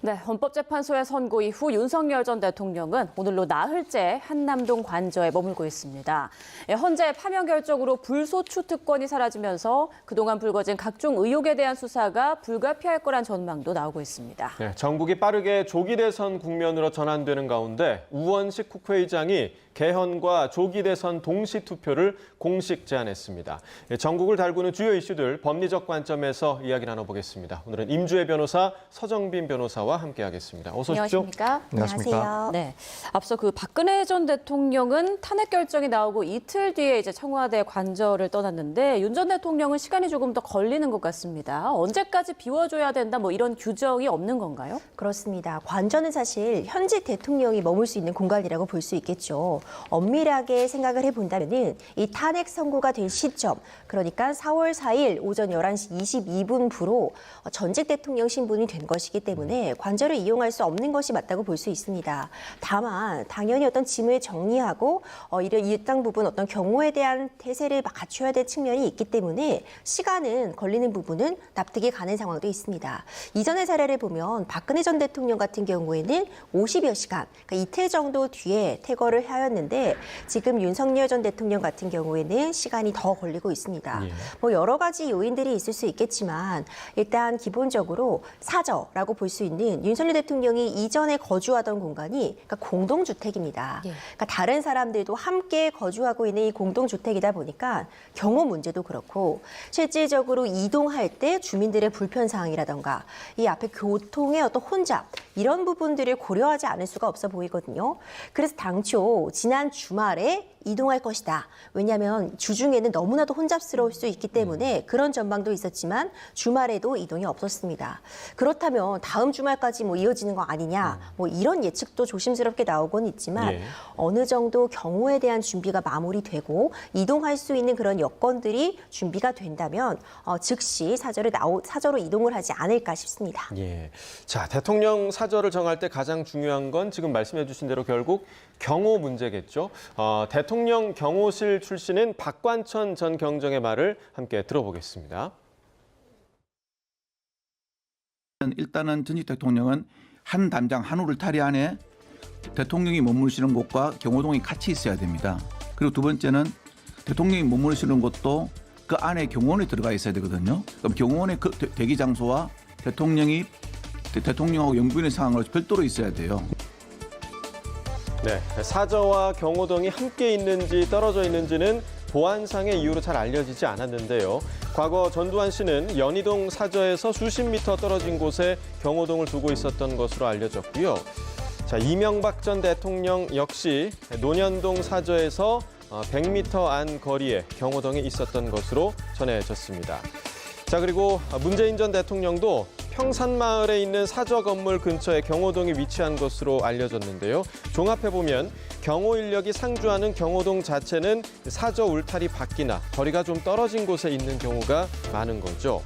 네, 헌법재판소의 선고 이후 윤석열 전 대통령은 오늘로 나흘째 한남동 관저에 머물고 있습니다. 헌재 파면 결정으로 불소추 특권이 사라지면서 그동안 불거진 각종 의혹에 대한 수사가 불가피할 거란 전망도 나오고 있습니다. 네, 전국이 빠르게 조기 대선 국면으로 전환되는 가운데 우원식 국회의장이 개헌과 조기 대선 동시 투표를 공식 제안했습니다. 전국을 달구는 주요 이슈들 법리적 관점에서 이야기 나눠보겠습니다. 오늘은 임주혜 변호사, 서정빈 변호사와 함께하겠습니다. 어서 오십시오. 안녕하십니까? 안녕하세요. 네, 앞서 박근혜 전 대통령은 탄핵 결정이 나오고 이틀 뒤에 이제 청와대 관저를 떠났는데 윤 전 대통령은 시간이 조금 더 걸리는 것 같습니다. 언제까지 비워줘야 된다 뭐 이런 규정이 없는 건가요? 그렇습니다. 관저는 사실 현직 대통령이 머물 수 있는 공간이라고 볼 수 있겠죠. 엄밀하게 생각을 해본다면은 이 탄핵 선고가 된 시점, 그러니까 4월 4일 오전 11시 22분부로 전직 대통령 신분이 된 것이기 때문에 관저를 이용할 수 없는 것이 맞다고 볼 수 있습니다. 다만 당연히 어떤 짐을 정리하고 이런 일당 부분 어떤 경호에 대한 태세를 갖춰야 될 측면이 있기 때문에 시간은 걸리는 부분은 납득이 가는 상황도 있습니다. 이전의 사례를 보면 박근혜 전 대통령 같은 경우에는 50여 시간, 그러니까 이틀 정도 뒤에 퇴거를 하였는데 지금 윤석열 전 대통령 같은 경우에는 시간이 더 걸리고 있습니다. 뭐 여러 가지 요인들이 있을 수 있겠지만 일단 기본적으로 사저라고 볼 수 있는 윤석열 대통령이 이전에 거주하던 공간이 그러니까 공동주택입니다. 그러니까 다른 사람들도 함께 거주하고 있는 이 공동주택이다 보니까 경호 문제도 그렇고 실질적으로 이동할 때 주민들의 불편사항이라던가 이 앞에 교통의 어떤 혼잡 이런 부분들을 고려하지 않을 수가 없어 보이거든요. 그래서 당초 지난 주말에 이동할 것이다. 왜냐하면 주중에는 너무나도 혼잡스러울 수 있기 때문에 그런 전망도 있었지만 주말에도 이동이 없었습니다. 그렇다면 다음 주말까지 뭐 이어지는 거 아니냐, 뭐 이런 예측도 조심스럽게 나오곤 있지만 어느 정도 경호에 대한 준비가 마무리되고 이동할 수 있는 그런 여건들이 준비가 된다면 즉시 사저로 이동을 하지 않을까 싶습니다. 자, 대통령 사저를 정할 때 가장 중요한 건 지금 말씀해 주신 대로 결국 경호 문제겠죠. 대통령 경호실 출신인 박관천 전 경정의 말을 함께 들어보겠습니다. 일단은 전직 대통령은 한 담장 한 호를 탈의 안에 대통령이 머무르시는 곳과 경호동이 같이 있어야 됩니다. 그리고 두 번째는 대통령이 머무르시는 곳도 그 안에 경호원이 들어가 있어야 되거든요. 그럼 경호원의 그 대기 장소와 대통령하고 영부인의 상황을 별도로 있어야 돼요. 네, 사저와 경호동이 함께 있는지 떨어져 있는지는 보안상의 이유로 잘 알려지지 않았는데요. 과거 전두환 씨는 연희동 사저에서 수십 미터 떨어진 곳에 경호동을 두고 있었던 것으로 알려졌고요. 자, 이명박 전 대통령 역시 논현동 사저에서 100m 안 거리에 경호동이 있었던 것으로 전해졌습니다. 자, 그리고 문재인 전 대통령도 평산마을에 있는 사저 건물 근처에 경호동이 위치한 것으로 알려졌는데요. 종합해보면 경호 인력이 상주하는 경호동 자체는 사저 울타리 밖이나 거리가 좀 떨어진 곳에 있는 경우가 많은 거죠.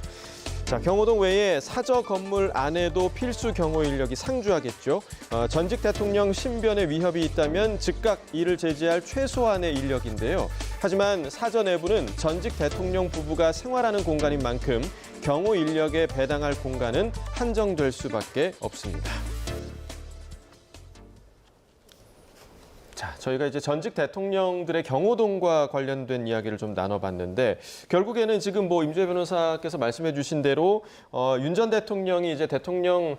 자, 경호동 외에 사저 건물 안에도 필수 경호 인력이 상주하겠죠. 전직 대통령 신변에 위협이 있다면 즉각 이를 제지할 최소한의 인력인데요. 하지만 사저 내부는 전직 대통령 부부가 생활하는 공간인 만큼 경호 인력에 배당할 공간은 한정될 수밖에 없습니다. 자, 저희가 이제 전직 대통령들의 경호동과 관련된 이야기를 좀 나눠봤는데 결국에는 지금 뭐 임주혜 변호사께서 말씀해 주신 대로 윤 전 대통령이 이제 대통령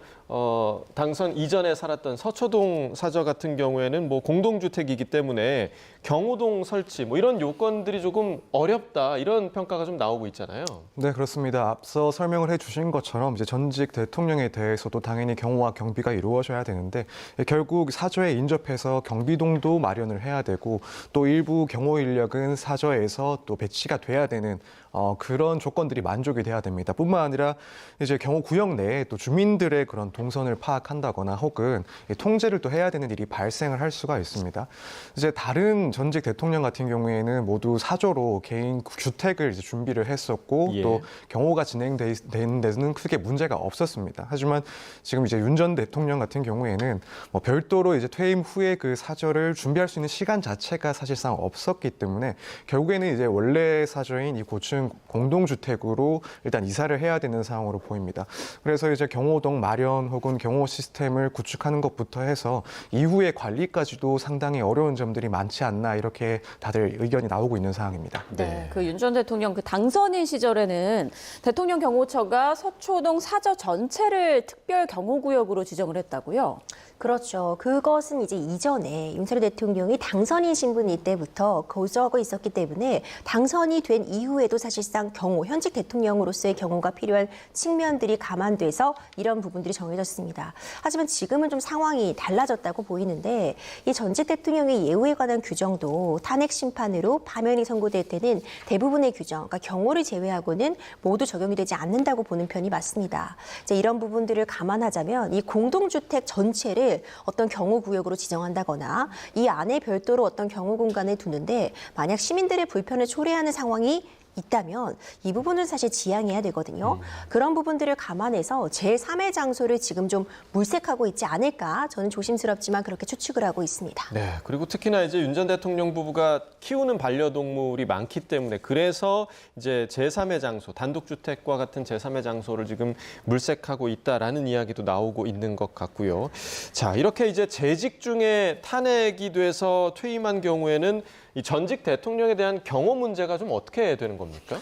당선 이전에 살았던 서초동 사저 같은 경우에는 뭐 공동주택이기 때문에 경호동 설치 뭐 이런 요건들이 조금 어렵다 이런 평가가 좀 나오고 있잖아요. 네, 그렇습니다. 앞서 설명을 해주신 것처럼 이제 전직 대통령에 대해서도 당연히 경호와 경비가 이루어져야 되는데 결국 사저에 인접해서 경비동도 마련을 해야 되고 또 일부 경호 인력은 사저에서 또 배치가 돼야 되는 그런 조건들이 만족이 돼야 됩니다. 뿐만 아니라 이제 경호 구역 내에 또 주민들의 그런 동선을 파악한다거나 혹은 통제를 또 해야 되는 일이 발생을 할 수가 있습니다. 이제 다른 전직 대통령 같은 경우에는 모두 사저로 개인 주택을 이제 준비를 했었고 또 경호가 진행되는 데는 크게 문제가 없었습니다. 하지만 지금 이제 윤 전 대통령 같은 경우에는 뭐 별도로 이제 퇴임 후에 그 사저를 준비 경비할 수 있는 시간 자체가 사실상 없었기 때문에 결국에는 이제 원래 사저인 이 고층 공동주택으로 일단 이사를 해야 되는 상황으로 보입니다. 그래서 이제 경호동 마련 혹은 경호 시스템을 구축하는 것부터 해서 이후의 관리까지도 상당히 어려운 점들이 많지 않나 이렇게 다들 의견이 나오고 있는 상황입니다. 네, 그 윤 전 대통령 그 당선인 시절에는 대통령 경호처가 서초동 사저 전체를 특별 경호구역으로 지정을 했다고요? 그렇죠. 그것은 이제 이전에 윤석열 대통령이 당선인 신분일 때부터 거주하고 있었기 때문에 당선이 된 이후에도 사실상 경호, 현직 대통령으로서의 경호가 필요한 측면들이 감안돼서 이런 부분들이 정해졌습니다. 하지만 지금은 좀 상황이 달라졌다고 보이는데 이 전직 대통령의 예우에 관한 규정도 탄핵 심판으로 파면이 선고될 때는 대부분의 규정, 그러니까 경호를 제외하고는 모두 적용이 되지 않는다고 보는 편이 맞습니다. 이제 이런 부분들을 감안하자면 이 공동주택 전체를 어떤 경호구역으로 지정한다거나 이 안에 별도로 어떤 경호 공간을 두는데 만약 시민들의 불편을 초래하는 상황이 있다면 이 부분은 사실 지양해야 되거든요. 그런 부분들을 감안해서 제3의 장소를 지금 좀 물색하고 있지 않을까 저는 조심스럽지만 그렇게 추측을 하고 있습니다. 네, 그리고 특히나 이제 윤 전 대통령 부부가 키우는 반려동물이 많기 때문에 그래서 이제 제3의 장소, 단독주택과 같은 제3의 장소를 지금 물색하고 있다라는 이야기도 나오고 있는 것 같고요. 자, 이렇게 이제 재직 중에 탄핵이 돼서 퇴임한 경우에는 이 전직 대통령에 대한 경호 문제가 좀 어떻게 되는 겁니까?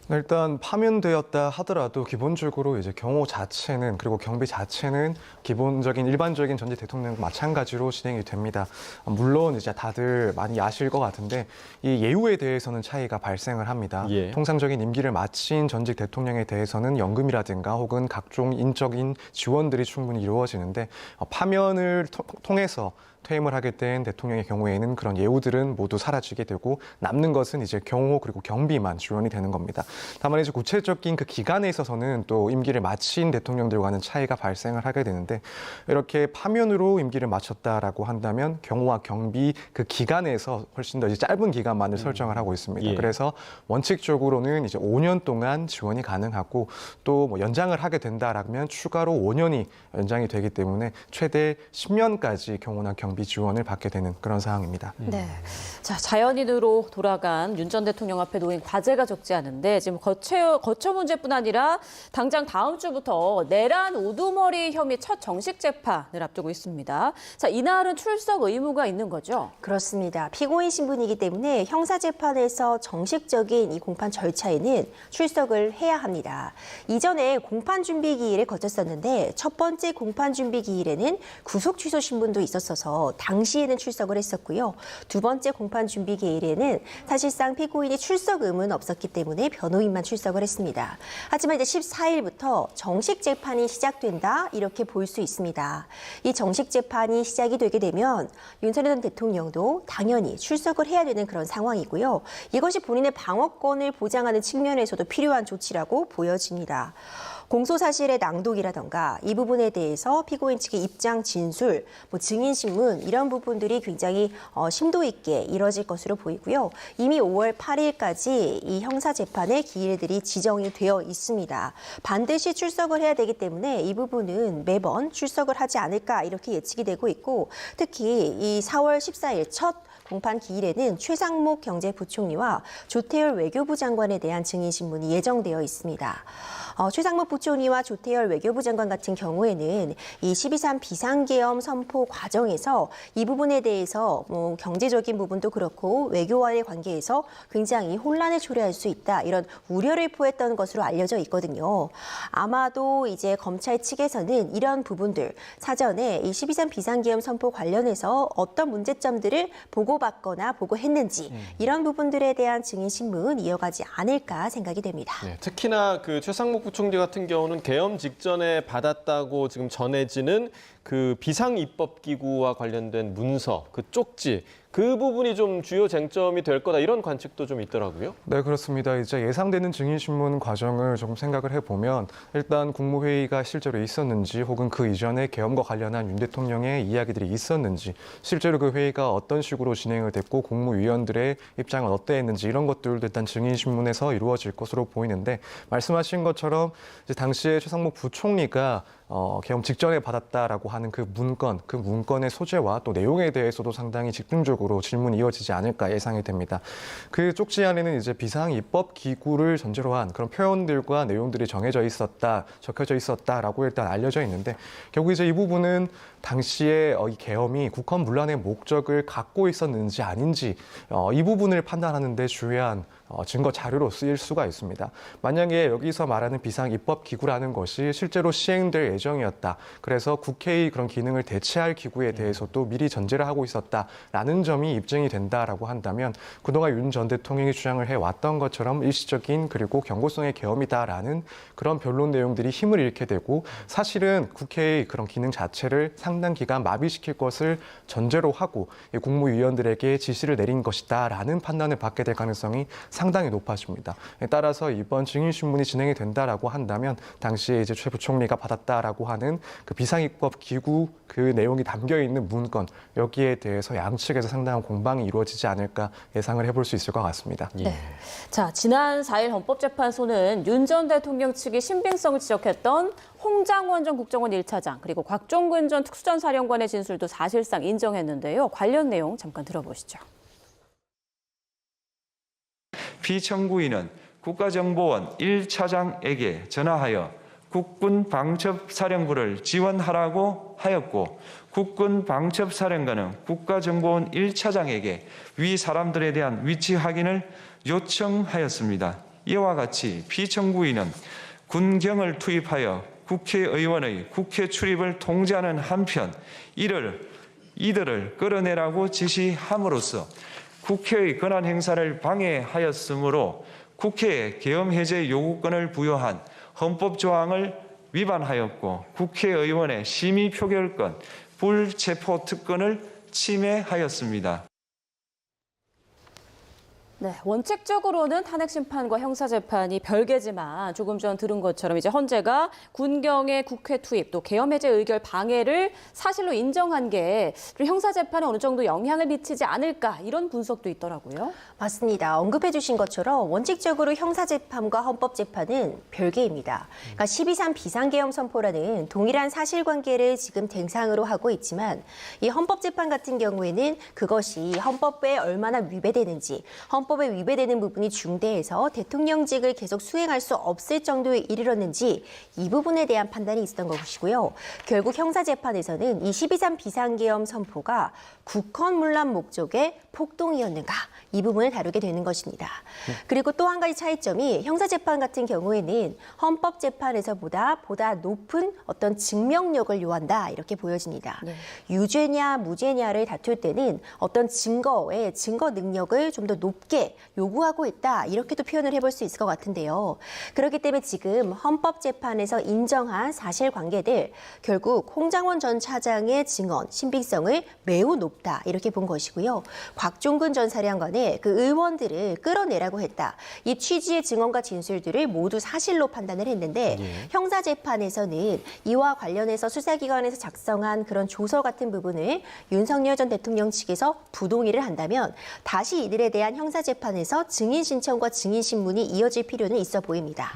일단 파면되었다 하더라도 기본적으로 이제 경호 자체는 그리고 경비 자체는 기본적인 일반적인 전직 대통령과 마찬가지로 진행이 됩니다. 물론 이제 다들 많이 아실 것 같은데 이 예우에 대해서는 차이가 발생을 합니다. 예. 통상적인 임기를 마친 전직 대통령에 대해서는 연금이라든가 혹은 각종 인적인 지원들이 충분히 이루어지는데 파면을 통해서 퇴임을 하게 된 대통령의 경우에는 그런 예우들은 모두 사라지게 되고 남는 것은 이제 경호 그리고 경비만 지원이 되는 겁니다. 다만 이제 구체적인 그 기간에 있어서는 또 임기를 마친 대통령들과는 차이가 발생을 하게 되는데 이렇게 파면으로 임기를 마쳤다라고 한다면 경호와 경비 그 기간에서 훨씬 더 이제 짧은 기간만을 설정을 하고 있습니다. 예. 그래서 원칙적으로는 이제 5년 동안 지원이 가능하고 또 뭐 연장을 하게 된다라면 추가로 5년이 연장이 되기 때문에 최대 10년까지 경호나 경비 지원을 받게 되는 그런 상황입니다. 네. 자, 자연인으로 돌아간 윤 전 대통령 앞에 놓인 과제가 적지 않은데 지금 거처 문제뿐 아니라 당장 다음 주부터 내란 우두머리 혐의 첫 정식 재판을 앞두고 있습니다. 자, 이날은 출석 의무가 있는 거죠? 그렇습니다. 피고인 신분이기 때문에 형사재판에서 정식적인 이 공판 절차에는 출석을 해야 합니다. 이전에 공판 준비 기일을 거쳤었는데 첫 번째 공판 준비 기일에는 구속 취소 신분도 있었어서 당시에는 출석을 했었고요. 두 번째 공판 준비 기일에는 사실상 피고인이 출석 의무는 없었기 때문에 변호인만 출석을 했습니다. 하지만 이제 14일부터 정식 재판이 시작된다 이렇게 볼 수 있습니다. 이 정식 재판이 시작이 되게 되면 윤석열 전 대통령도 당연히 출석을 해야 되는 그런 상황이고요. 이것이 본인의 방어권을 보장하는 측면에서도 필요한 조치라고 보여집니다. 공소사실의 낭독이라던가 이 부분에 대해서 피고인 측의 입장 진술, 증인신문 이런 부분들이 굉장히 심도 있게 이뤄질 것으로 보이고요. 이미 5월 8일까지 이 형사재판의 기일들이 지정이 되어 있습니다. 반드시 출석을 해야 되기 때문에 이 부분은 매번 출석을 하지 않을까 이렇게 예측이 되고 있고 특히 이 4월 14일 첫 공판 기일에는 최상목 경제부총리와 조태열 외교부 장관에 대한 증인신문이 예정되어 있습니다. 최상목 부총리와 조태열 외교부 장관 같은 경우에는 이 12.3 비상계엄 선포 과정에서 이 부분에 대해서 경제적인 부분도 그렇고 외교와의 관계에서 굉장히 혼란을 초래할 수 있다 이런 우려를 표했던 것으로 알려져 있거든요. 아마도 이제 검찰 측에서는 이런 부분들 사전에 이 12.3 비상계엄 선포 관련해서 어떤 문제점들을 보고받거나 보고했는지 이런 부분들에 대한 증인신문 이어가지 않을까 생각이 됩니다. 네, 특히나 그 최상목 부총리 같은 경우는 계엄 직전에 받았다고 지금 전해지는 그 비상입법기구와 관련된 문서, 그 쪽지, 그 부분이 좀 주요 쟁점이 될 거다 이런 관측도 좀 있더라고요. 네, 그렇습니다. 이제 예상되는 증인신문 과정을 조금 생각을 해보면 일단 국무회의가 실제로 있었는지 혹은 그 이전에 계엄과 관련한 윤 대통령의 이야기들이 있었는지 실제로 그 회의가 어떤 식으로 진행을 됐고 국무위원들의 입장은 어떠했는지 이런 것들도 일단 증인신문에서 이루어질 것으로 보이는데 말씀하신 것처럼 이제 당시에 최상목 부총리가 계엄 직전에 받았다라고 하는 그 문건의 소재와 또 내용에 대해서도 상당히 집중적으로 질문이 이어지지 않을까 예상이 됩니다. 그 쪽지 안에는 이제 비상입법기구를 전제로 한 그런 표현들과 내용들이 적혀져 있었다라고 일단 알려져 있는데 결국 이제 이 부분은 당시에 이 계엄이 국헌 문란의 목적을 갖고 있었는지 아닌지 이 부분을 판단하는 데 중요한 증거 자료로 쓰일 수가 있습니다. 만약에 여기서 말하는 비상입법기구라는 것이 실제로 시행될 예정이었다. 그래서 국회의 그런 기능을 대체할 기구에 대해서도 미리 전제를 하고 있었다라는 점이 입증이 된다라고 한다면 그동안 윤 전 대통령이 주장을 해왔던 것처럼 일시적인 그리고 경고성의 계엄이다라는 그런 변론 내용들이 힘을 잃게 되고 사실은 국회의 그런 기능 자체를 상당 기간 마비시킬 것을 전제로 하고 국무위원들에게 지시를 내린 것이다라는 판단을 받게 될 가능성이 상당히 높아집니다. 따라서 이번 증인신문이 진행이 된다라고 한다면 당시에 이제 최 부총리가 받았다라고 하는 그 비상입법 기구 그 내용이 담겨 있는 문건 여기에 대해서 양측에서 상당한 공방이 이루어지지 않을까 예상을 해볼 수 있을 것 같습니다. 네. 자, 지난 4일 헌법재판소는 윤 전 대통령 측이 신빙성을 지적했던 홍장원 전 국정원 1차장 그리고 곽종근 전 특수전사령관의 진술도 사실상 인정했는데요. 관련 내용 잠깐 들어보시죠. 피청구인은 국가정보원 1차장에게 전화하여 국군방첩사령부를 지원하라고 하였고 국군방첩사령관은 국가정보원 1차장에게 위 사람들에 대한 위치 확인을 요청하였습니다. 이와 같이 피청구인은 군경을 투입하여 국회의원의 국회 출입을 통제하는 한편 이들을 끌어내라고 지시함으로써 국회의 권한 행사를 방해하였으므로 국회에 계엄 해제 요구권을 부여한 헌법 조항을 위반하였고 국회의원의 심의 표결권, 불체포 특권을 침해하였습니다. 네, 원칙적으로는 탄핵 심판과 형사 재판이 별개지만 조금 전 들은 것처럼 이제 헌재가 군경의 국회 투입 또 계엄 해제 의결 방해를 사실로 인정한 게 형사 재판에 어느 정도 영향을 미치지 않을까 이런 분석도 있더라고요. 맞습니다. 언급해 주신 것처럼 원칙적으로 형사재판과 헌법재판은 별개입니다. 그러니까 12.3 비상계엄 선포라는 동일한 사실관계를 지금 대상으로 하고 있지만 이 헌법재판 같은 경우에는 그것이 헌법에 얼마나 위배되는지 헌법에 위배되는 부분이 중대해서 대통령직을 계속 수행할 수 없을 정도에 이르렀는지 이 부분에 대한 판단이 있었던 것이고요. 결국 형사재판에서는 이 12.3 비상계엄 선포가 국헌문란 목적의 폭동이었는가 이 부분을 다루게 되는 것입니다. 그리고 또 한 가지 차이점이 형사재판 같은 경우에는 헌법재판에서보다 높은 어떤 증명력을 요한다 이렇게 보여집니다. 네. 유죄냐 무죄냐를 다툴 때는 어떤 증거 능력을 좀 더 높게 요구하고 있다 이렇게도 표현을 해볼 수 있을 것 같은데요. 그렇기 때문에 지금 헌법재판에서 인정한 사실관계들 결국 홍장원 전 차장의 증언 신빙성을 매우 높다 이렇게 본 것이고요. 곽종근 전 사령관의 그 의원들을 끌어내라고 했다. 이 취지의 증언과 진술들을 모두 사실로 판단을 했는데 형사재판에서는 이와 관련해서 수사기관에서 작성한 그런 조서 같은 부분을 윤석열 전 대통령 측에서 부동의를 한다면 다시 이들에 대한 형사재판에서 증인 신청과 증인 신문이 이어질 필요는 있어 보입니다.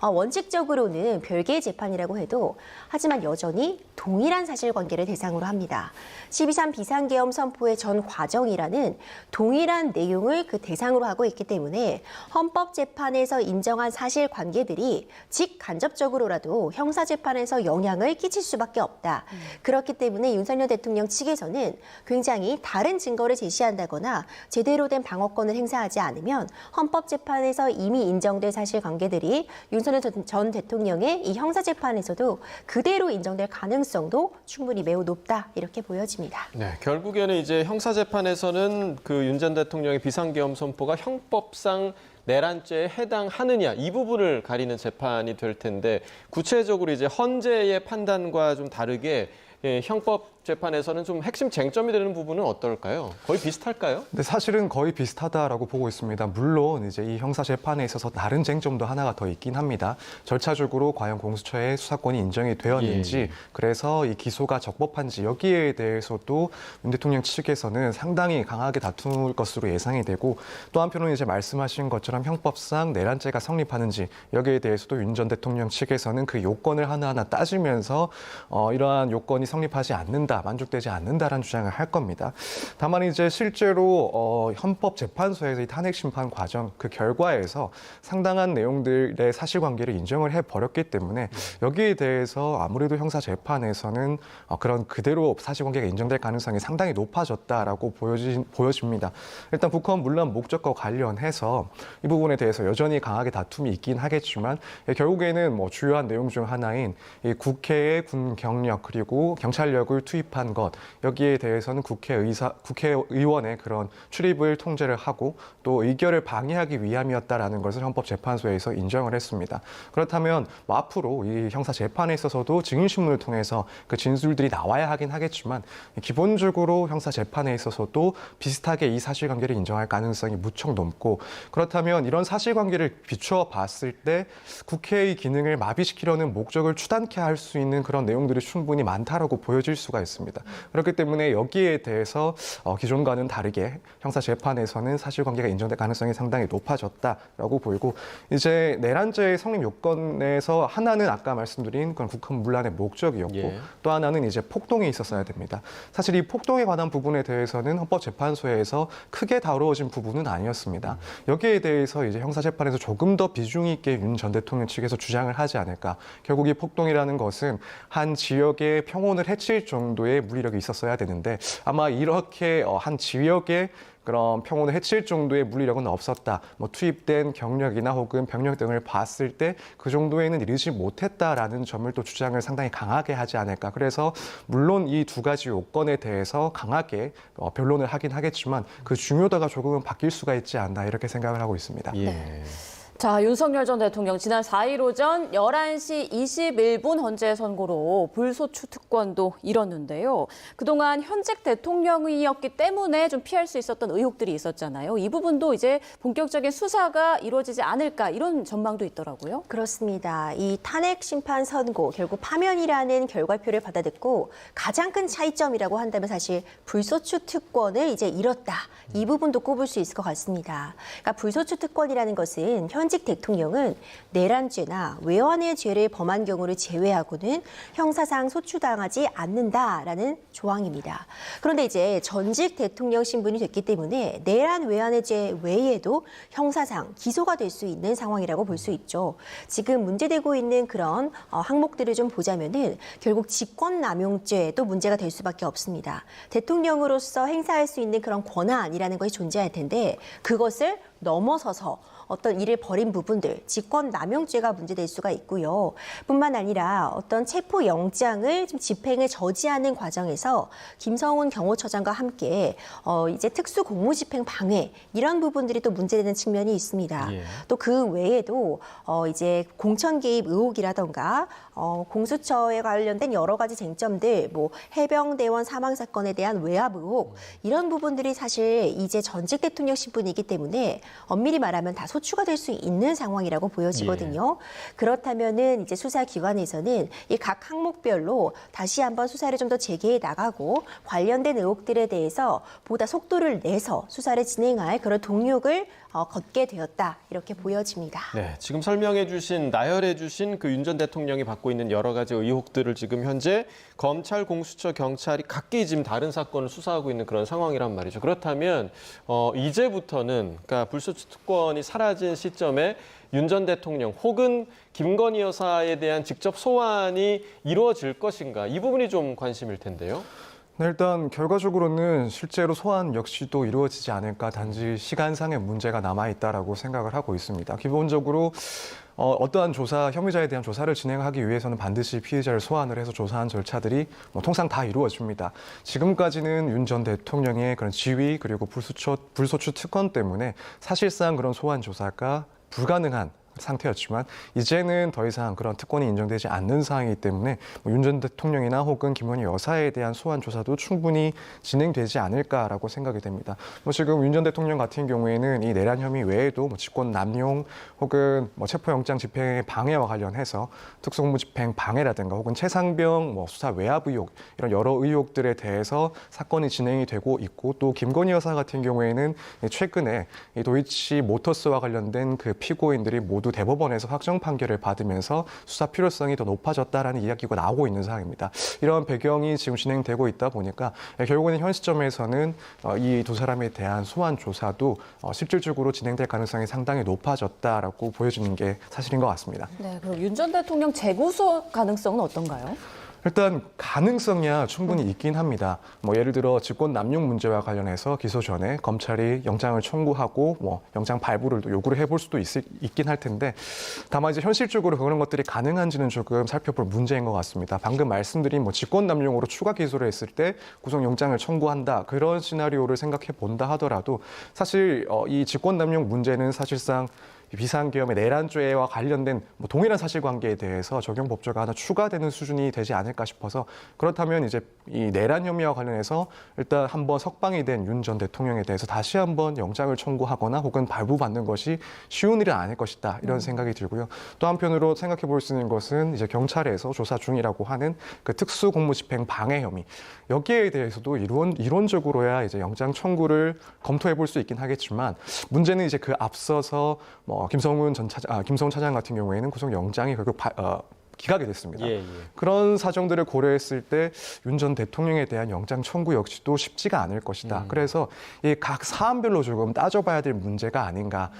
원칙적으로는 별개의 재판이라고 해도 하지만 여전히 동일한 사실관계를 대상으로 합니다. 12.3 비상계엄 선포의 전 과정이라는 동일한 내용을 그 대상으로 하고 있기 때문에 헌법재판에서 인정한 사실관계들이 직간접적으로라도 형사재판에서 영향을 끼칠 수밖에 없다. 그렇기 때문에 윤석열 대통령 측에서는 굉장히 다른 증거를 제시한다거나 제대로 된 방어권을 행사하지 않으면 헌법재판에서 이미 인정된 사실관계들이 윤석열 전 대통령의 이 형사재판에서도 그대로 인정될 가능성도 충분히 매우 높다 이렇게 보여집니다. 네, 결국에는 이제 형사재판에서는 그 윤 전 대통령의 비상계엄 선포가 형법상 내란죄에 해당하느냐 이 부분을 가리는 재판이 될 텐데 구체적으로 이제 헌재의 판단과 좀 다르게 형법 헌법재판에서는 좀 핵심 쟁점이 되는 부분은 어떨까요? 거의 비슷할까요? 근데 사실은 거의 비슷하다라고 보고 있습니다. 물론 이제 이 형사 재판에 있어서 다른 쟁점도 하나가 더 있긴 합니다. 절차적으로 과연 공수처의 수사권이 인정이 되었는지, 예. 그래서 이 기소가 적법한지 여기에 대해서도 윤 대통령 측에서는 상당히 강하게 다툴 것으로 예상이 되고, 또 한편으로는 이제 말씀하신 것처럼 형법상 내란죄가 성립하는지 여기에 대해서도 윤 전 대통령 측에서는 그 요건을 하나하나 따지면서 이러한 요건이 성립하지 않는다, 만족되지 않는다라는 주장을 할 겁니다. 다만 이제 실제로 헌법재판소에서 이 탄핵 심판 과정 그 결과에서 상당한 내용들의 사실관계를 인정을 해버렸기 때문에 여기에 대해서 아무래도 형사 재판에서는 그런 그대로 사실관계가 인정될 가능성이 상당히 높아졌다라고 보여집니다. 일단 북한 문란 목적과 관련해서 이 부분에 대해서 여전히 강하게 다툼이 있긴 하겠지만 결국에는 뭐 주요한 내용 중 하나인 이 국회의 군 경력 그리고 경찰력을 투입한 것, 여기에 대해서는 국회의원의 그런 출입을 통제를 하고 또 의결을 방해하기 위함이었다라는 것을 헌법재판소에서 인정을 했습니다. 그렇다면 뭐 앞으로 이 형사 재판에 있어서도 증인신문을 통해서 그 진술들이 나와야 하긴 하겠지만 기본적으로 형사 재판에 있어서도 비슷하게 이 사실관계를 인정할 가능성이 무척 높고, 그렇다면 이런 사실관계를 비추어 봤을 때 국회의 기능을 마비시키려는 목적을 추단케 할 수 있는 그런 내용들이 충분히 많다라고 보여질 수가 있습니다. 그렇기 때문에 여기에 대해서 기존과는 다르게 형사 재판에서는 사실관계가 인정될 가능성이 상당히 높아졌다라고 보이고, 이제 내란죄의 성립 요건에서 하나는 아까 말씀드린 그런 국헌 문란의 목적이었고, 예. 또 하나는 이제 폭동이 있었어야 됩니다. 사실 이 폭동에 관한 부분에 대해서는 헌법재판소에서 크게 다루어진 부분은 아니었습니다. 여기에 대해서 이제 형사재판에서 조금 더 비중 있게 윤 전 대통령 측에서 주장을 하지 않을까. 결국 이 폭동이라는 것은 한 지역의 평온을 해칠 정도의 물리력이 있었어야 되는데, 아마 이렇게 한 지역의 그런 평온을 해칠 정도의 물리력은 없었다. 뭐 투입된 경력이나 혹은 병력 등을 봤을 때 그 정도에는 이르지 못했다라는 점을 또 주장을 상당히 강하게 하지 않을까. 그래서 물론 이 두 가지 요건에 대해서 강하게 변론을 하긴 하겠지만 그 중요도가 조금은 바뀔 수가 있지 않나, 이렇게 생각을 하고 있습니다. 예. 자, 윤석열 전 대통령 지난 4일 오전 11시 21분 헌재 선고로 불소추 특권도 잃었는데요. 그동안 현직 대통령이었기 때문에 좀 피할 수 있었던 의혹들이 있었잖아요. 이 부분도 이제 본격적인 수사가 이루어지지 않을까, 이런 전망도 있더라고요. 그렇습니다. 이 탄핵 심판 선고, 결국 파면이라는 결과표를 받아듣고 가장 큰 차이점이라고 한다면 사실 불소추 특권을 이제 잃었다. 이 부분도 꼽을 수 있을 것 같습니다. 그러니까 불소추 특권이라는 것은 현직 대통령은 내란죄나 외환의 죄를 범한 경우를 제외하고는 형사상 소추당하지 않는다라는 조항입니다. 그런데 이제 전직 대통령 신분이 됐기 때문에 내란 외환의 죄 외에도 형사상 기소가 될 수 있는 상황이라고 볼 수 있죠. 지금 문제되고 있는 그런 항목들을 좀 보자면은 결국 직권남용죄도 문제가 될 수밖에 없습니다. 대통령으로서 행사할 수 있는 그런 권한이라는 것이 존재할 텐데 그것을 넘어서서 어떤 일을 벌인 부분들, 직권남용죄가 문제될 수가 있고요. 뿐만 아니라 어떤 체포영장을 좀 집행을 저지하는 과정에서 김성훈 경호처장과 함께 이제 특수공무집행 방해, 이런 부분들이 또 문제되는 측면이 있습니다. 예. 또 그 외에도 이제 공천 개입 의혹이라던가 공수처에 관련된 여러 가지 쟁점들, 뭐 해병대원 사망 사건에 대한 외압 의혹, 이런 부분들이 사실 이제 전직 대통령 신분이기 때문에 엄밀히 말하면 다 소추가 될 수 있는 상황이라고 보여지거든요. 그렇다면은 이제 수사기관에서는 이 각 항목별로 다시 한번 수사를 좀 더 재개해 나가고 관련된 의혹들에 대해서 보다 속도를 내서 수사를 진행할 그런 동력을 걷게 되었다, 이렇게 보여집니다. 네, 지금 설명해 주신, 나열해 주신 그 윤 전 대통령이 받고 있는 여러 가지 의혹들을 지금 현재 검찰, 공수처, 경찰이 각기 지금 다른 사건을 수사하고 있는 그런 상황이란 말이죠. 그렇다면 이제부터는, 그러니까 불소추 특권이 사라진 시점에 윤 전 대통령 혹은 김건희 여사에 대한 직접 소환이 이루어질 것인가, 이 부분이 좀 관심일 텐데요. 네, 일단 결과적으로는 실제로 소환 역시도 이루어지지 않을까, 단지 시간상의 문제가 남아있다라고 생각을 하고 있습니다. 기본적으로 어떠한 조사, 혐의자에 대한 조사를 진행하기 위해서는 반드시 피해자를 소환을 해서 조사한 절차들이 통상 다 이루어집니다. 지금까지는 윤 전 대통령의 그런 지위 그리고 불소추 특권 때문에 사실상 그런 소환 조사가 불가능한 상태였지만 이제는 더 이상 그런 특권이 인정되지 않는 상황이기 때문에 윤 전 대통령이나 혹은 김건희 여사에 대한 소환 조사도 충분히 진행되지 않을까라고 생각이 됩니다. 지금 윤 전 대통령 같은 경우에는 이 내란 혐의 외에도 직권 남용 혹은 체포영장 집행의 방해와 관련해서 특수공무집행 방해라든가 혹은 최상병 수사 외압 의혹 이런 여러 의혹들에 대해서 사건이 진행이 되고 있고, 또 김건희 여사 같은 경우에는 최근에 이 도이치 모터스와 관련된 그 피고인들이 모두 대법원에서 확정 판결을 받으면서 수사 필요성이 더 높아졌다라는 이야기가 나오고 있는 상황입니다. 이런 배경이 지금 진행되고 있다 보니까 결국에는 현 시점에서는 이 두 사람에 대한 소환 조사도 실질적으로 진행될 가능성이 상당히 높아졌다라고 보여지는 게 사실인 것 같습니다. 네, 그럼 윤 전 대통령 재구속 가능성은 어떤가요? 일단 가능성이야 충분히 있긴 합니다. 예를 들어 직권 남용 문제와 관련해서 기소 전에 검찰이 영장을 청구하고 영장 발부를 요구를 해볼 수도 있긴 할 텐데, 다만 이제 현실적으로 그런 것들이 가능한지는 조금 살펴볼 문제인 것 같습니다. 방금 말씀드린 직권 남용으로 추가 기소를 했을 때 구속영장을 청구한다, 그런 시나리오를 생각해 본다 하더라도 사실 이 직권 남용 문제는 사실상 비상계엄의 내란죄와 관련된 동일한 사실관계에 대해서 적용 법조가 하나 추가되는 수준이 되지 않을까 싶어서, 그렇다면 이제 이 내란 혐의와 관련해서 일단 한번 석방이 된 윤 전 대통령에 대해서 다시 한번 영장을 청구하거나 혹은 발부받는 것이 쉬운 일은 아닐 것이다, 이런 생각이 들고요. 또 한편으로 생각해 볼 수 있는 것은 이제 경찰에서 조사 중이라고 하는 그 특수공무집행 방해 혐의, 여기에 대해서도 이론적으로야 이제 영장 청구를 검토해 볼 수 있긴 하겠지만, 문제는 이제 그 앞서서 김성훈 차장 같은 경우에는 구속영장이 결국 기각이 됐습니다. 그런 사정들을 고려했을 때 윤 전 대통령에 대한 영장 청구 역시도 쉽지가 않을 것이다. 그래서 이 각 사안별로 조금 따져봐야 될 문제가 아닌가.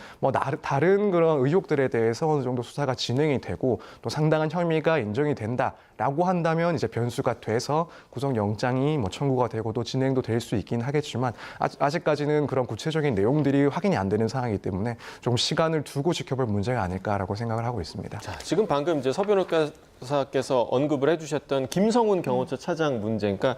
다른 그런 의혹들에 대해서 어느 정도 수사가 진행이 되고 또 상당한 혐의가 인정이 된다라고 한다면 이제 변수가 돼서 구속영장이 청구가 되고 또 진행도 될 수 있긴 하겠지만, 아직까지는 그런 구체적인 내용들이 확인이 안 되는 상황이기 때문에 좀 시간을 두고 지켜볼 문제가 아닐까라고 생각을 하고 있습니다. 자, 지금 방금 이제 서 변호사께서 언급을 해주셨던 김성훈 경호처 차장 문제, 그러니까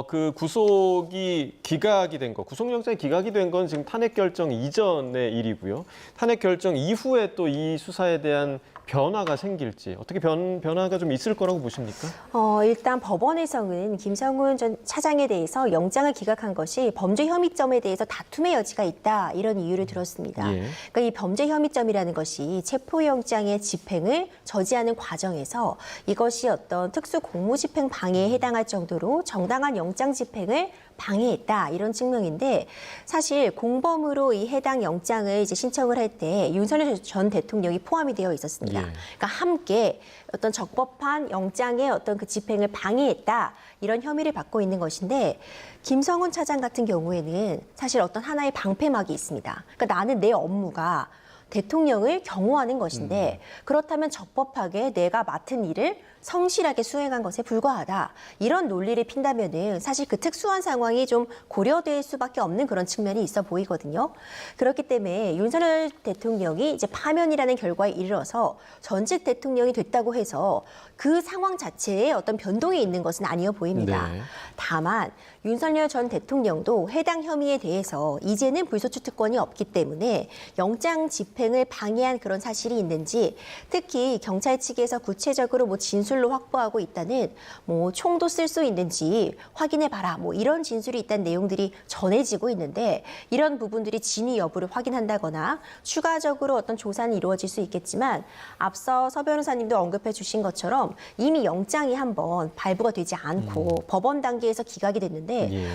그 구속이 기각이 된 거, 구속영장이 기각이 된 건 지금 탄핵 결정 이전의 일이고요. 탄핵 결정 이후에 또 이 수사에 대한 변화가 생길지, 어떻게 변화가 좀 있을 거라고 보십니까? 일단 법원에서는 김성훈 전 차장에 대해서 영장을 기각한 것이 범죄 혐의점에 대해서 다툼의 여지가 있다, 이런 이유를 들었습니다. 그러니까 이 범죄 혐의점이라는 것이 체포영장의 집행을 저지하는 과정에서 이것이 어떤 특수공무집행 방해에 해당할 정도로 정당한 영장 집행을 방해했다, 이런 측면인데, 사실 공범으로 이 해당 영장을 이제 신청을 할 때 윤석열 전 대통령이 포함이 되어 있었습니다. 그러니까 함께 어떤 적법한 영장의 어떤 그 집행을 방해했다, 이런 혐의를 받고 있는 것인데, 김성훈 차장 같은 경우에는 사실 어떤 하나의 방패막이 있습니다. 그러니까 나는 내 업무가 대통령을 경호하는 것인데, 그렇다면 적법하게 내가 맡은 일을 성실하게 수행한 것에 불과하다, 이런 논리를 핀다면은 사실 그 특수한 상황이 좀 고려될 수밖에 없는 그런 측면이 있어 보이거든요. 그렇기 때문에 윤석열 대통령이 이제 파면이라는 결과에 이르러서 전직 대통령이 됐다고 해서 그 상황 자체에 어떤 변동이 있는 것은 아니어 보입니다. 다만 윤석열 전 대통령도 해당 혐의에 대해서 이제는 불소추 특권이 없기 때문에 영장 집행을 방해한 그런 사실이 있는지, 특히 경찰 측에서 구체적으로 진술로 확보하고 있다는 총도 쓸 수 있는지 확인해봐라, 이런 진술이 있다는 내용들이 전해지고 있는데, 이런 부분들이 진위 여부를 확인한다거나 추가적으로 어떤 조사는 이루어질 수 있겠지만, 앞서 서 변호사님도 언급해 주신 것처럼 이미 영장이 한번 발부가 되지 않고 법원 단계에서 기각이 됐는데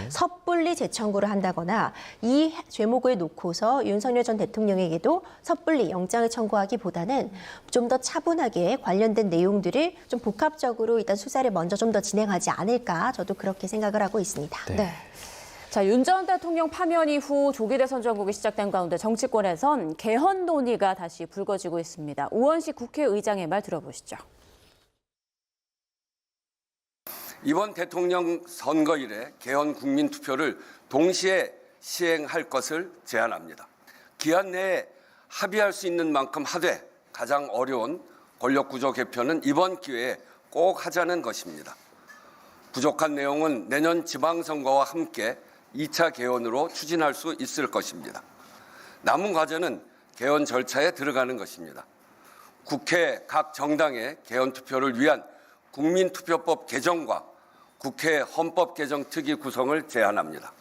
섣불리 재청구를 한다거나 이 죄목을 놓고서 윤석열 전 대통령에게도 섣불리 영장을 청구하기보다는 좀 더 차분하게 관련된 내용들을 좀 복합적으로 일단 수사를 먼저 좀 더 진행하지 않을까, 저도 그렇게 생각을 하고 있습니다. 네. 자, 윤 전 대통령 파면 이후 조기 대선 전국이 시작된 가운데 정치권에선 개헌 논의가 다시 불거지고 있습니다. 우원식 국회의장의 말 들어보시죠. 이번 대통령 선거일에 개헌 국민투표를 동시에 시행할 것을 제안합니다. 기한 내에 합의할 수 있는 만큼 하되 가장 어려운 권력구조 개편은 이번 기회에 꼭 하자는 것입니다. 부족한 내용은 내년 지방선거와 함께 2차 개헌으로 추진할 수 있을 것입니다. 남은 과제는 개헌 절차에 들어가는 것입니다. 국회 각 정당의 개헌 투표를 위한 국민투표법 개정과 국회 헌법 개정 특위 구성을 제안합니다.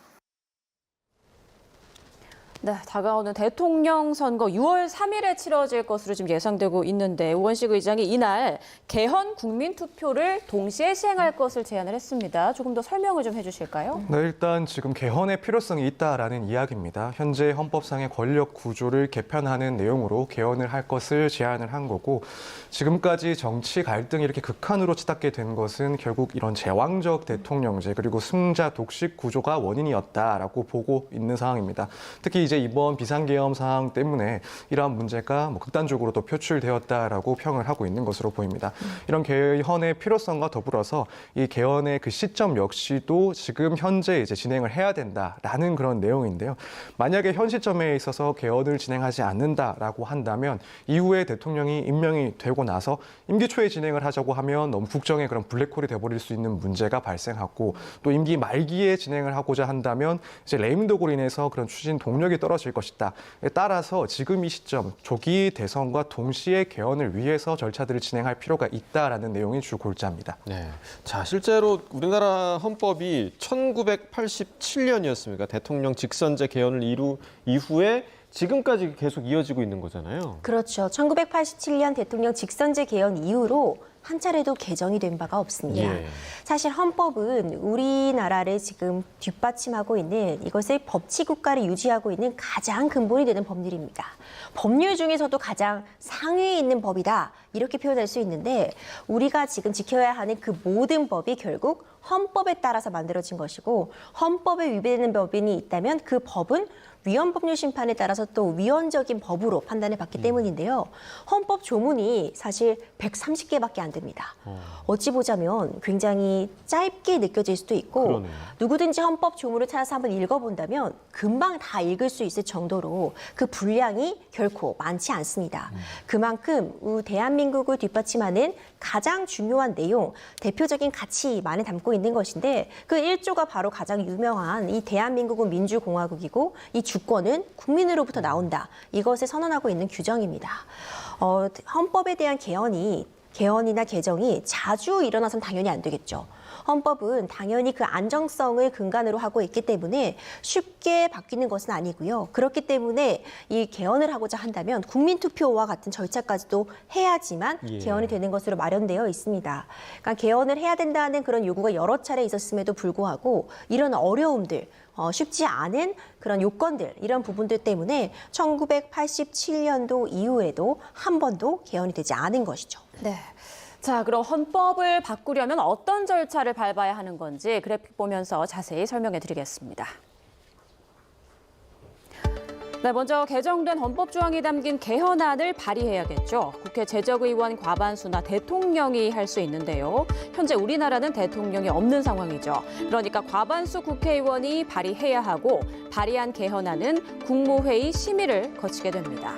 네, 다가오는 대통령 선거 6월 3일에 치러질 것으로 지금 예상되고 있는데 우원식 의장이 이날 개헌 국민투표를 동시에 시행할 것을 제안을 했습니다. 조금 더 설명을 좀 해주실까요? 네, 일단 지금 개헌의 필요성이 있다라는 이야기입니다. 현재 헌법상의 권력 구조를 개편하는 내용으로 개헌을 할 것을 제안을 한 거고 지금까지 정치 갈등이 이렇게 극한으로 치닫게 된 것은 결국 이런 제왕적 대통령제 그리고 승자 독식 구조가 원인이었다라고 보고 있는 상황입니다. 특히 이제 이번 비상계엄 상황 때문에 이러한 문제가 극단적으로 또 표출되었다라고 평을 하고 있는 것으로 보입니다. 이런 개헌의 필요성과 더불어서 이 개헌의 그 시점 역시도 지금 현재 이제 진행을 해야 된다라는 그런 내용인데요. 만약에 현 시점에 있어서 개헌을 진행하지 않는다라고 한다면 이후에 대통령이 임명이 되고 나서 임기 초에 진행을 하자고 하면 너무 국정에 그런 블랙홀이 돼버릴 수 있는 문제가 발생하고 또 임기 말기에 진행을 하고자 한다면 이제 레임덕으로 인해서 그런 추진 동력이 떨어질 것이다. 따라서 지금 이 시점 조기 대선과 동시에 개헌을 위해서 절차들을 진행할 필요가 있다라는 내용이 주 골자입니다. 네. 자, 실제로 우리나라 헌법이 1987년이었습니까? 대통령 직선제 개헌을 이후에 지금까지 계속 이어지고 있는 거잖아요. 그렇죠. 1987년 대통령 직선제 개헌 이후로 한 차례도 개정이 된 바가 없습니다. 예. 사실 헌법은 우리나라를 지금 뒷받침하고 있는 이것의 법치 국가를 유지하고 있는 가장 근본이 되는 법률입니다. 법률 중에서도 가장 상위에 있는 법이다. 이렇게 표현할 수 있는데 우리가 지금 지켜야 하는 그 모든 법이 결국 헌법에 따라서 만들어진 것이고 헌법에 위배되는 법인이 있다면 그 법은 위헌법률 심판에 따라서 또 위헌적인 법으로 판단을 받기 때문인데요. 헌법 조문이 사실 130개밖에 안 됩니다. 어찌 보자면 굉장히 짧게 느껴질 수도 있고 그러네요. 누구든지 헌법 조문을 찾아서 한번 읽어본다면 금방 다 읽을 수 있을 정도로 그 분량이 결코 많지 않습니다. 그만큼 대한민국을 뒷받침하는 가장 중요한 내용, 대표적인 가치만을 담고 있는 것인데 그 1조가 바로 가장 유명한 이 대한민국은 민주공화국이고 이 주권은 국민으로부터 나온다. 이것을 선언하고 있는 규정입니다. 헌법에 대한 개헌이나 개정이 자주 일어나서는 당연히 안 되겠죠. 헌법은 당연히 그 안정성을 근간으로 하고 있기 때문에 쉽게 바뀌는 것은 아니고요. 그렇기 때문에 이 개헌을 하고자 한다면 국민투표와 같은 절차까지도 해야지만 개헌이 되는 것으로 마련되어 있습니다. 그러니까 개헌을 해야 된다는 그런 요구가 여러 차례 있었음에도 불구하고 이런 어려움들, 쉽지 않은 그런 요건들, 이런 부분들 때문에 1987년도 이후에도 한 번도 개헌이 되지 않은 것이죠. 네. 자, 그럼 헌법을 바꾸려면 어떤 절차를 밟아야 하는 건지 그래픽 보면서 자세히 설명해 드리겠습니다. 네, 먼저 개정된 헌법 조항이 담긴 개헌안을 발의해야겠죠. 국회 제적의원 과반수나 대통령이 할 수 있는데요. 현재 우리나라는 대통령이 없는 상황이죠. 그러니까 과반수 국회의원이 발의해야 하고 발의한 개헌안은 국무회의 심의를 거치게 됩니다.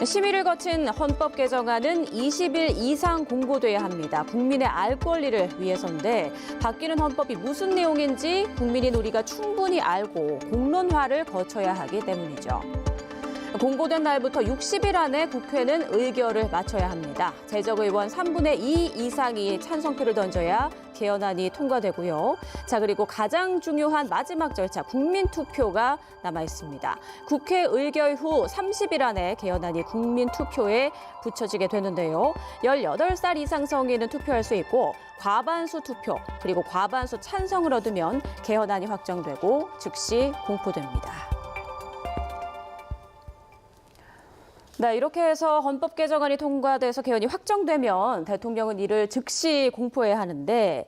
심의를 거친 헌법 개정안은 20일 이상 공고돼야 합니다. 국민의 알 권리를 위해서인데 바뀌는 헌법이 무슨 내용인지 국민인 우리가 충분히 알고 공론화를 거쳐야 하기 때문이죠. 공고된 날부터 60일 안에 국회는 의결을 마쳐야 합니다. 제적의원 3분의 2 이상이 찬성표를 던져야 개헌안이 통과되고요. 자, 그리고 가장 중요한 마지막 절차, 국민투표가 남아 있습니다. 국회 의결 후 30일 안에 개헌안이 국민투표에 붙여지게 되는데요. 18살 이상 성인은 투표할 수 있고 과반수 투표, 그리고 과반수 찬성을 얻으면 개헌안이 확정되고 즉시 공포됩니다. 네, 이렇게 해서 헌법 개정안이 통과돼서 개헌이 확정되면 대통령은 이를 즉시 공포해야 하는데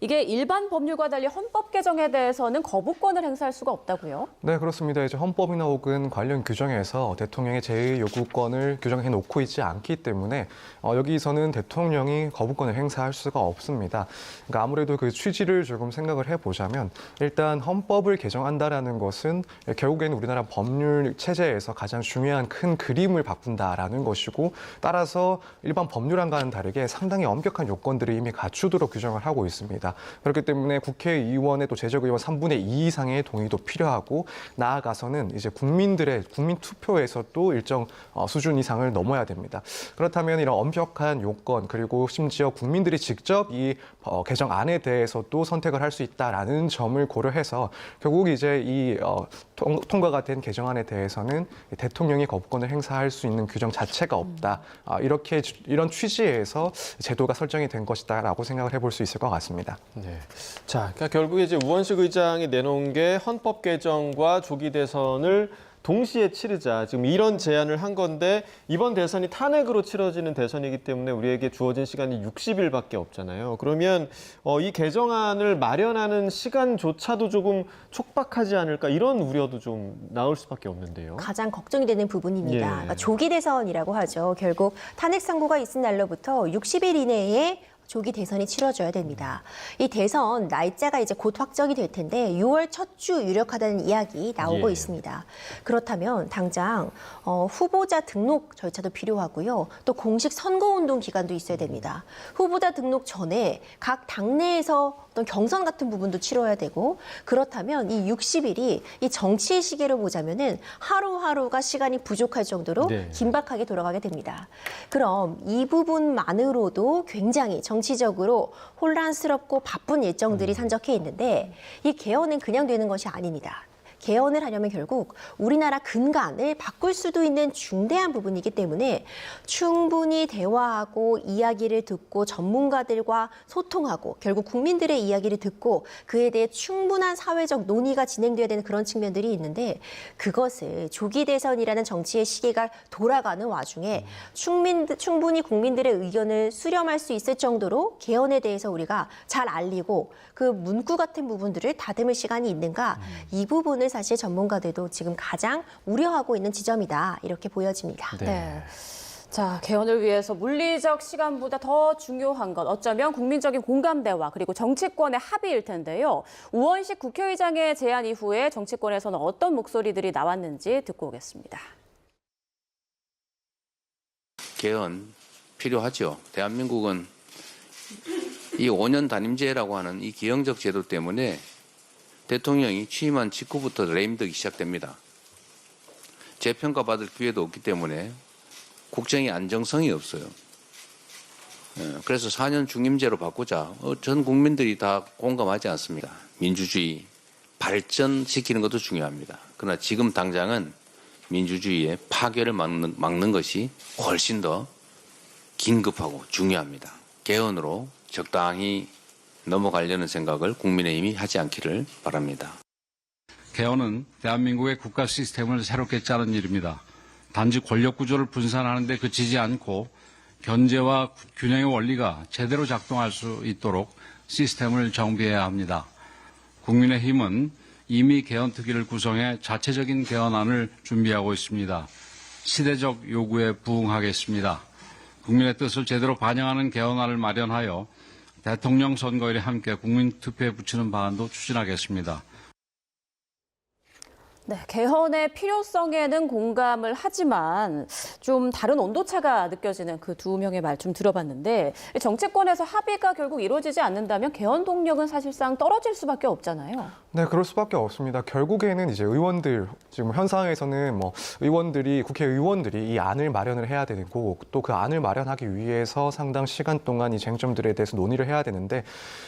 이게 일반 법률과 달리 헌법 개정에 대해서는 거부권을 행사할 수가 없다고요? 네, 그렇습니다. 이제 헌법이나 혹은 관련 규정에서 대통령의 제의 요구권을 규정해 놓고 있지 않기 때문에 여기서는 대통령이 거부권을 행사할 수가 없습니다. 그러니까 아무래도 그 취지를 조금 생각을 해보자면 일단 헌법을 개정한다라는 것은 결국에는 우리나라 법률 체제에서 가장 중요한 큰 그림을 바꾸는 바꾼다라는 것이고 따라서 일반 법률안과는 다르게 상당히 엄격한 요건들을 이미 갖추도록 규정을 하고 있습니다. 그렇기 때문에 국회의원의 또 재적의원 3분의 2 이상의 동의도 필요하고 나아가서는 이제 국민들의 국민 투표에서도 일정 수준 이상을 넘어야 됩니다. 그렇다면 이런 엄격한 요건 그리고 심지어 국민들이 직접 이 개정안에 대해서도 선택을 할 수 있다라는 점을 고려해서 결국 이제 이 통과가 된 개정안에 대해서는 대통령이 거부권을 행사할 수 있는 규정 자체가 없다. 이런 취지에서 제도가 설정이 된 것이다라고 생각을 해볼 수 있을 것 같습니다. 네. 자, 그러니까 결국에 이제 우원식 의장이 내놓은 게 헌법 개정과 조기 대선을 동시에 치르자. 지금 이런 제안을 한 건데 이번 대선이 탄핵으로 치러지는 대선이기 때문에 우리에게 주어진 시간이 60일밖에 없잖아요. 그러면 이 개정안을 마련하는 시간조차도 조금 촉박하지 않을까 이런 우려도 좀 나올 수밖에 없는데요. 가장 걱정이 되는 부분입니다. 예. 그러니까 조기 대선이라고 하죠. 결국 탄핵 선고가 있은 날로부터 60일 이내에 조기 대선이 치러져야 됩니다. 이 대선 날짜가 이제 곧 확정이 될 텐데 6월 첫 주 유력하다는 이야기 나오고 예. 있습니다. 그렇다면 당장 후보자 등록 절차도 필요하고요. 또 공식 선거운동 기간도 있어야 됩니다. 후보자 등록 전에 각 당내에서 어떤 경선 같은 부분도 치러야 되고 그렇다면 이 60일이 이 정치의 시계로 보자면은 하루하루가 시간이 부족할 정도로 네. 긴박하게 돌아가게 됩니다. 그럼 이 부분만으로도 굉장히 정치적으로 혼란스럽고 바쁜 일정들이 산적해 있는데 이 개헌은 그냥 되는 것이 아닙니다. 개헌을 하려면 결국 우리나라 근간을 바꿀 수도 있는 중대한 부분이기 때문에 충분히 대화하고 이야기를 듣고 전문가들과 소통하고 결국 국민들의 이야기를 듣고 그에 대해 충분한 사회적 논의가 진행돼야 되는 그런 측면들이 있는데 그것을 조기 대선이라는 정치의 시계가 돌아가는 와중에 충분히 국민들의 의견을 수렴할 수 있을 정도로 개헌에 대해서 우리가 잘 알리고 그 문구 같은 부분들을 다듬을 시간이 있는가 이 부분을 사실 전문가들도 지금 가장 우려하고 있는 지점이다 이렇게 보여집니다. 네. 자, 개헌을 위해서 물리적 시간보다 더 중요한 건 어쩌면 국민적인 공감대와 그리고 정치권의 합의일 텐데요. 우원식 국회의장의 제안 이후에 정치권에서는 어떤 목소리들이 나왔는지 듣고 오겠습니다. 개헌 필요하죠. 대한민국은 이 5년 단임제라고 하는 이 기형적 제도 때문에 대통령이 취임한 직후부터 레임덕이 시작됩니다. 재평가받을 기회도 없기 때문에 국정의 안정성이 없어요. 그래서 4년 중임제로 바꾸자. 전 국민들이 다 공감하지 않습니다. 민주주의 발전시키는 것도 중요합니다. 그러나 지금 당장은 민주주의의 파괴를 막는 것이 훨씬 더 긴급하고 중요합니다. 개헌으로 적당히 넘어가려는 생각을 국민의힘이 하지 않기를 바랍니다. 개헌은 대한민국의 국가 시스템을 새롭게 짜는 일입니다. 단지 권력 구조를 분산하는 데 그치지 않고 견제와 균형의 원리가 제대로 작동할 수 있도록 시스템을 정비해야 합니다. 국민의힘은 이미 개헌특위를 구성해 자체적인 개헌안을 준비하고 있습니다. 시대적 요구에 부응하겠습니다. 국민의 뜻을 제대로 반영하는 개헌안을 마련하여 대통령 선거일에 함께 국민투표에 붙이는 방안도 추진하겠습니다. 네, 개헌의 필요성에는 공감을 하지만 좀 다른 온도차가 느껴지는 그 두 명의 말 좀 들어봤는데 정치권에서 합의가 결국 이루어지지 않는다면 개헌 동력은 사실상 떨어질 수밖에 없잖아요. 네, 그럴 수밖에 없습니다. 결국에는 이제 의원들, 지금 현상에서는 국회의원들이 이 안을 마련을 해야 되고 또 그 안을 마련하기 위해서 상당 시간 동안 이 쟁점들에 대해서 논의를 해야 되는데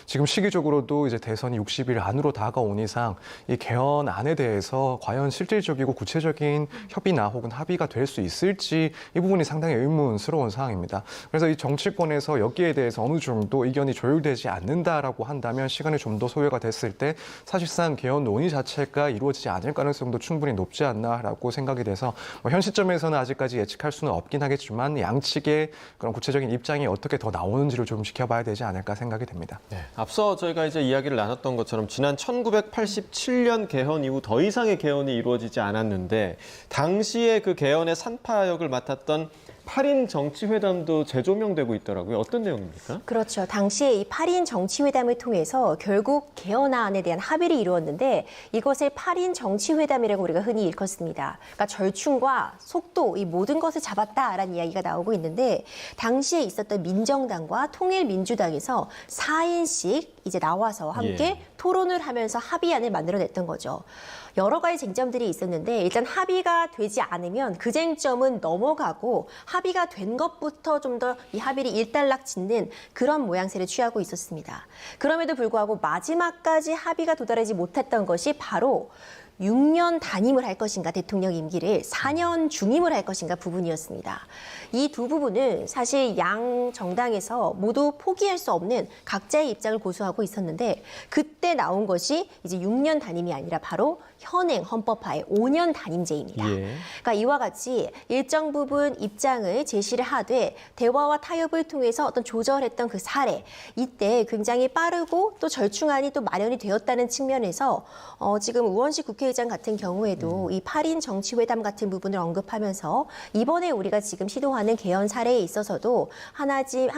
지금 시기적으로도 이제 대선이 60일 안으로 다가온 이상 이 개헌안에 대해서 과연 실질적이고 구체적인 협의나 혹은 합의가 될 수 있을지 이 부분이 상당히 의문스러운 상황입니다. 그래서 이 정치권에서 여기에 대해서 어느 정도 의견이 조율되지 않는다라고 한다면 시간이 좀 더 소요가 됐을 때 사실상 개헌 논의 자체가 이루어지지 않을 가능성도 충분히 높지 않나라고 생각이 돼서 현 시점에서는 아직까지 예측할 수는 없긴 하겠지만 양측의 그런 구체적인 입장이 어떻게 더 나오는지를 좀 지켜봐야 되지 않을까 생각이 됩니다. 네, 앞서 저희가 이제 이야기를 나눴던 것처럼 지난 1987년 개헌 이후 더 이상의 개헌이 이루어지지 않았는데 당시에 그 개헌의 산파역을 맡았던 8인 정치회담도 재조명되고 있더라고요. 어떤 내용입니까? 그렇죠. 당시에 이 8인 정치회담을 통해서 결국 개헌안에 대한 합의를 이루었는데 이것을 8인 정치회담이라고 우리가 흔히 일컫습니다. 그러니까 절충과 속도, 이 모든 것을 잡았다라는 이야기가 나오고 있는데 당시에 있었던 민정당과 통일민주당에서 4인씩 이제 나와서 함께 토론을 하면서 합의안을 만들어냈던 거죠. 여러 가지 쟁점들이 있었는데 일단 합의가 되지 않으면 그 쟁점은 넘어가고 합의가 된 것부터 좀 더 이 합의를 일단락 짓는 그런 모양새를 취하고 있었습니다. 그럼에도 불구하고 마지막까지 합의가 도달하지 못했던 것이 바로 6년 단임을 할 것인가 대통령 임기를 4년 중임을 할 것인가 부분이었습니다. 이 두 부분은 사실 양 정당에서 모두 포기할 수 없는 각자의 입장을 고수하고 있었는데 그때 나온 것이 이제 6년 단임이 아니라 바로 현행 헌법하에 5년 단임제입니다. 그러니까 이와 같이 일정 부분 입장을 제시를 하되 대화와 타협을 통해서 어떤 조절했던 그 사례, 이때 굉장히 빠르고 또 절충안이 또 마련이 되었다는 측면에서 지금 우원식 국회의장 같은 경우에도 이 8인 정치회담 같은 부분을 언급하면서 이번에 우리가 지금 시도하는 개헌 사례에 있어서도 한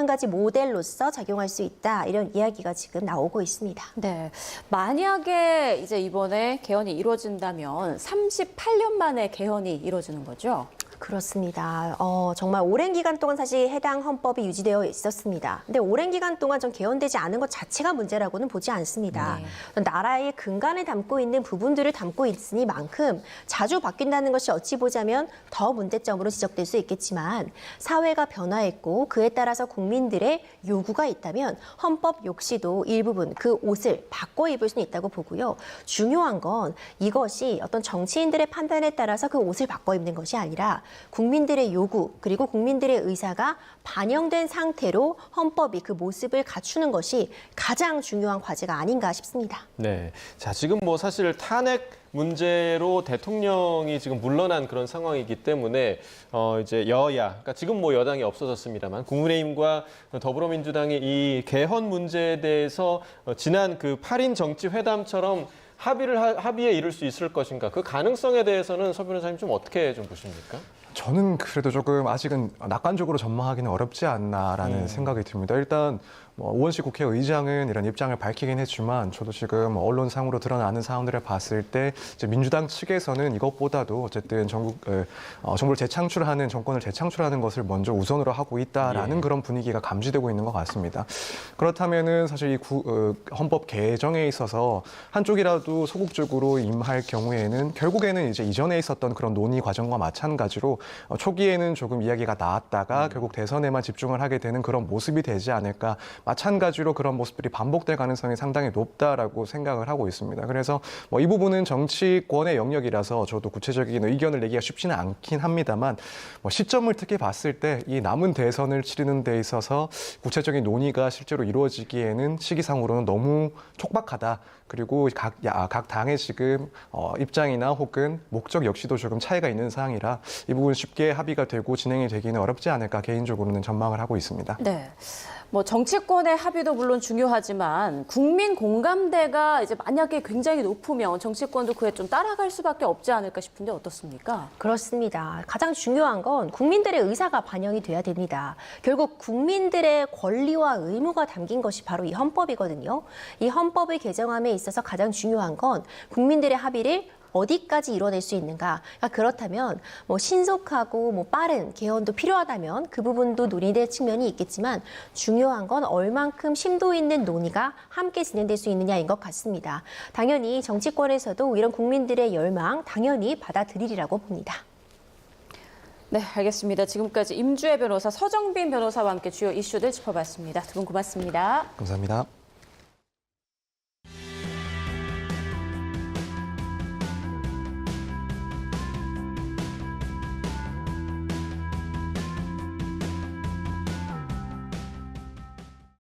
가지 모델로서 작용할 수 있다, 이런 이야기가 지금 나오고 있습니다. 네, 만약에 이제 이번에 개헌이 이루어진다면 38년 만에 개헌이 이루어지는 거죠? 그렇습니다. 정말 오랜 기간 동안 사실 해당 헌법이 유지되어 있었습니다. 근데 오랜 기간 동안 좀 개헌되지 않은 것 자체가 문제라고는 보지 않습니다. 나라의 근간을 담고 있는 부분들을 담고 있으니만큼 자주 바뀐다는 것이 어찌 보자면 더 문제점으로 지적될 수 있겠지만 사회가 변화했고 그에 따라서 국민들의 요구가 있다면 헌법 역시도 일부분 그 옷을 바꿔 입을 수는 있다고 보고요. 중요한 건 이것이 어떤 정치인들의 판단에 따라서 그 옷을 바꿔 입는 것이 아니라 국민들의 요구 그리고 국민들의 의사가 반영된 상태로 헌법이 그 모습을 갖추는 것이 가장 중요한 과제가 아닌가 싶습니다. 네. 자, 지금 뭐 사실 탄핵 문제로 대통령이 지금 물러난 그런 상황이기 때문에 이제 여야, 그러니까 지금 뭐 여당이 없어졌습니다만 국민의힘과 더불어민주당이 이 개헌 문제에 대해서 지난 그 8인 정치회담처럼 합의에 이를 수 있을 것인가? 그 가능성에 대해서는 서 변호사님 좀 어떻게 좀 보십니까? 저는 그래도 조금 아직은 낙관적으로 전망하기는 어렵지 않나라는 생각이 듭니다. 일단 우원식 국회의장은 이런 입장을 밝히긴 했지만 저도 지금 언론상으로 드러나는 사안들을 봤을 때 이제 민주당 측에서는 이것보다도 어쨌든 정부를 재창출하는, 정권을 재창출하는 것을 먼저 우선으로 하고 있다라는 그런 분위기가 감지되고 있는 것 같습니다. 그렇다면은 사실 이 헌법 개정에 있어서 한쪽이라도 소극적으로 임할 경우에는 결국에는 이제 이전에 있었던 그런 논의 과정과 마찬가지로 초기에는 조금 이야기가 나왔다가 결국 대선에만 집중을 하게 되는 그런 모습이 되지 않을까. 마찬가지로 그런 모습들이 반복될 가능성이 상당히 높다라고 생각을 하고 있습니다. 그래서 이 부분은 정치권의 영역이라서 저도 구체적인 의견을 내기가 쉽지는 않긴 합니다만 시점을 특히 봤을 때 이 남은 대선을 치르는 데 있어서 구체적인 논의가 실제로 이루어지기에는 시기상으로는 너무 촉박하다. 그리고 각 당의 지금 입장이나 혹은 목적 역시도 조금 차이가 있는 사항이라 이 부분 쉽게 합의가 되고 진행이 되기는 어렵지 않을까 개인적으로는 전망을 하고 있습니다. 네. 뭐 정치권의 합의도 물론 중요하지만 국민 공감대가 이제 만약에 굉장히 높으면 정치권도 그에 좀 따라갈 수밖에 없지 않을까 싶은데 어떻습니까? 그렇습니다. 가장 중요한 건 국민들의 의사가 반영이 돼야 됩니다. 결국 국민들의 권리와 의무가 담긴 것이 바로 이 헌법이거든요. 이 헌법을 개정함에 있어서 가장 중요한 건 국민들의 합의를 어디까지 이뤄낼 수 있는가. 그러니까 그렇다면 신속하고 빠른 개헌도 필요하다면 그 부분도 논의될 측면이 있겠지만 중요한 건 얼만큼 심도 있는 논의가 함께 진행될 수 있느냐인 것 같습니다. 당연히 정치권에서도 이런 국민들의 열망 당연히 받아들이리라고 봅니다. 네, 알겠습니다. 지금까지 임주혜 변호사, 서정빈 변호사와 함께 주요 이슈들 짚어봤습니다. 두 분 고맙습니다. 감사합니다.